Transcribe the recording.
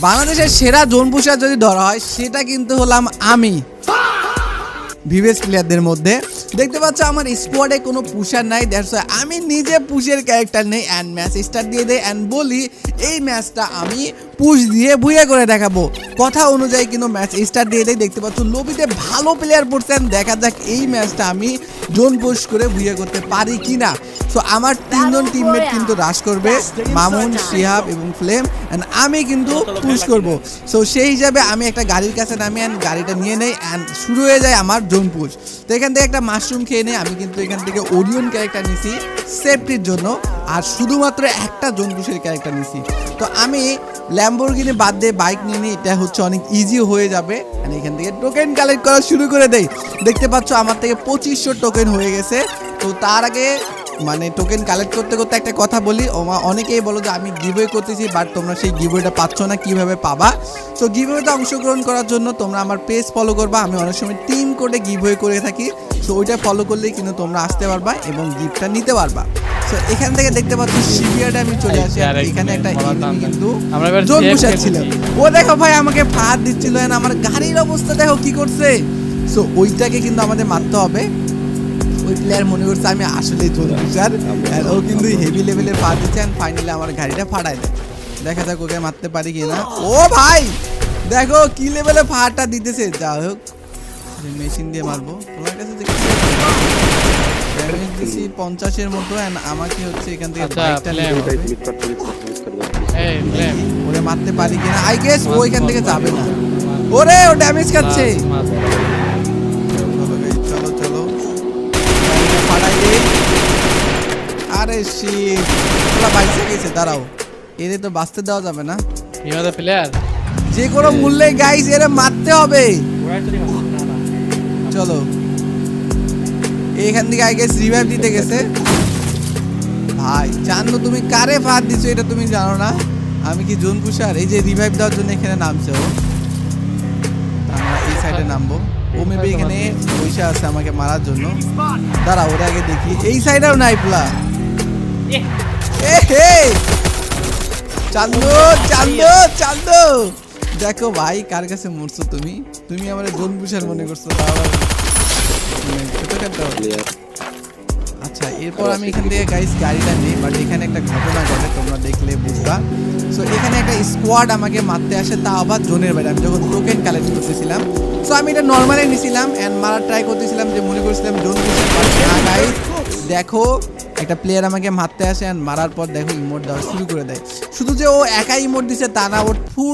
বাংলাদেশের সেরা জোন পুশার যদি ধরা হয় সেটা কিন্তু হলাম আমি ভিভিএস প্লেয়ারদের মধ্যে। দেখতে পাচ্ছ আমার স্কোয়াডে কোনো পুশার নাই, দ্যাটস ওয়াই আমি নিজে পুশের ক্যারেক্টার নেই অ্যান্ড ম্যাচ স্টার্ট দিয়ে দেয় অ্যান্ড বলি এই ম্যাচটা আমি পুশ দিয়ে ভুইয়া করে দেখাবো। কথা অনুযায়ী কিন্তু ম্যাচ স্টার্ট দিয়ে দেয়। দেখতে পাচ্ছ লবিতে ভালো প্লেয়ার পড়ছেন, দেখা যাক এই ম্যাচটা আমি জোন পুশ করে ভুইয়া করতে পারি কিনা। সো আমার তিনজন টিমমেট কিন্তু রাশ করবে, মামুন, শিহাব এবং ফ্লেম, অ্যান্ড আমি কিন্তু পুশ করব। সো সেই হিসাবে আমি একটা গাড়ির কাছে নামি অ্যান্ড গাড়িটা নিয়ে নেই অ্যান্ড শুরু হয়ে যায় আমার জোন পুশ। তো এখান থেকে একটা মাশরুম খেয়ে নেই। আমি কিন্তু এখান থেকে ওরিয়ন ক্যারেক্টার নিছি সেফটির জন্য, আর শুধুমাত্র একটা জোন পুশের ক্যারেক্টার নিছি। তো আমি ল্যাম্বরগিনি বাদ দিয়ে বাইক নিয়ে নিই, এটা হচ্ছে অনেক ইজি হয়ে যাবে। এখান থেকে টোকেন কালেক্ট করা শুরু করে দেই। দেখতে পাচ্ছ আমার থেকে 2500 টোকেন হয়ে গেছে। তো তার আগে মানে টোকেন কালেক্ট করতে করতে একটা কথা বলি, অনেকেই বলো যে আমি গিভওয়ে করতেছি বাট তোমরা সেই গিভওয়েটা পাচ্ছ না, কিভাবে পাবা? সো গিভওয়েতে অংশগ্রহণ করার জন্য তোমরা আমার পেজ ফলো করবা। আমি অনেক সময় টিম কোডে গিভওয়ে করে থাকি, সো ওইটা ফলো করলেই কিন্তু তোমরা আসতে পারবা এবং গিফটটা নিতে পারবা। সো এখান থেকে দেখতে পাচ্ছ শিবিয়াটা আমি চলে আসি, এখানে একটা এনিমি কিন্তু জোন পুশার ছিল। ও দেখো ভাই আমাকে ফাঁদ দিচ্ছিল, আমার গাড়ির অবস্থা দেখো কি করছে। সো ওইটাকে কিন্তু আমাদের মারতে হবে। ওই প্লেয়ার মনে করছে আমি আসলে জোন পুশার, ও কিন্তু হেভি লেভেলে পা দিচ্ছে অ্যান্ড ফাইনালি আমার গাড়িটা ফাটাই দেয়। দেখা যাক ওকে মারতে পারি কিনা। ও ভাই দেখো কি লেভেলে ফাটা দিতেছে। যা হোক মেশিন দিয়ে মারবো। তোমার কাছে ড্যামেজ দিছি 50-এর মতো এন্ড আমাকে হচ্ছে এখান থেকে বাইকটা নিতে হবে। ওরে মারতে পারি কিনা, আই গেস ও এখান থেকে যাবে না। ওরে ও ড্যামেজ খাচ্ছে। চলো চলো ফাটাই দে। আরে শিট, ওরা বাইসে গেছে। দাঁড়াও, এরে তো বাঁচতে দেওয়া যাবে না। ইমাদা প্লেয়ার যে কোনো মূল্যে গাইস এরে মারতে হবে। চলো এখান থেকে আই গেস রিভাইভ দিতে গেছে। ভাই জানো তুমি কারে ফাঁদ দিছো এটা তুমি জানো না? আমি কি জোন পুশার? এই যে রিভাইভ দেওয়ার জন্য এখানে নামছে ও। আমরা এই সাইডে নামবো। ও মেবি এখানে বসে আছে আমাকে মারার জন্য। দাঁড়া ওরে আগে দেখি। এই সাইডেও নাই প্লা। চান্দু চান্দু চান্দু, দেখো ভাই কার কাছে মরছো তুমি? তুমি আমার জোন পুশার মনে করছো? আচ্ছা এরপর আমি এখান থেকে গাইস গাড়িটা নিই, বাট এখানে একটা ঘটনা ঘটে, তোমরা দেখলে বুঝবা। সো এখানে একটা স্কোয়াড আমাকে মারতে আসে, তা আবার জোনের বাইরে। আমি যখন টোকেন কালেক্ট করতেছিলাম, সো আমি এটা নর্মালি নিছিলাম অ্যান্ড মারার ট্রাই করতেছিলাম, যে মনে করছিলাম জোন পুশার। গাইস দেখো একটা প্লেয়ার আমাকে মারতে আসে অ্যান্ড মারার পর দেখো ইমোট দেওয়া শুরু করে দেয়। শুধু যে ও একাই ইমোট দিছে তা না, ওর